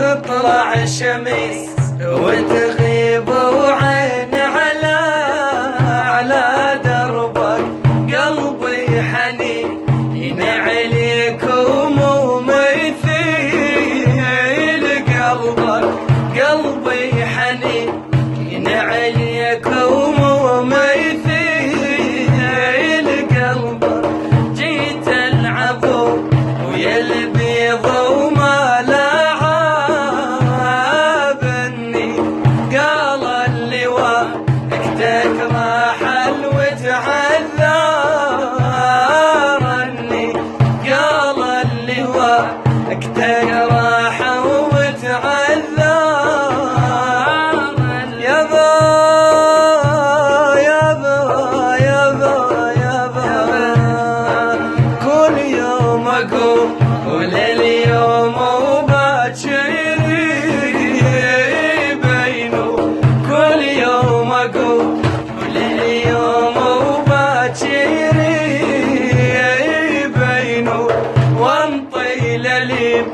تطلع الشمس وتغيب وعين على دربك قلبي حنين عليكم ومثيل قلبك قلبي حنين عليكم ومثيل قلبك جيت العبو ويا البيض وما لعبني قال اللواء اكتك راحل وتعذرني قال اللواء اكتك راح وتعذرني يابا يابا يابا يابا كل يوم اقوم ولليوم وباكر بينو كل يوم اقوم ولليوم وباكر بينو وانطي لليم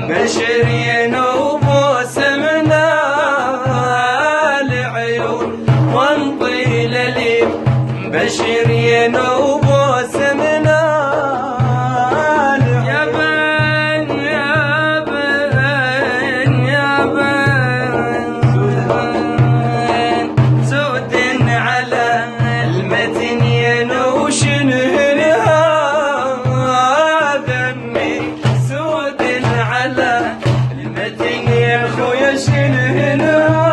بشرين وبوسمنا العيون وانطي لليم بشرين وبوسمنا يا بن يا بن يا بن زود على المتنين وشنهنها ذمي زود على المتنين خويا شنهنها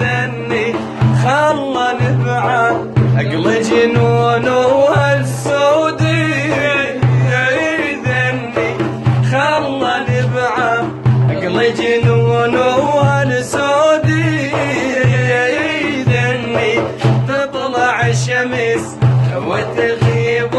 ذني خلى نبعد عقل جنون وهالسودي ذني خلى نبعد عقل جنون وهالسودي ذني تطلع الشمس وتغيب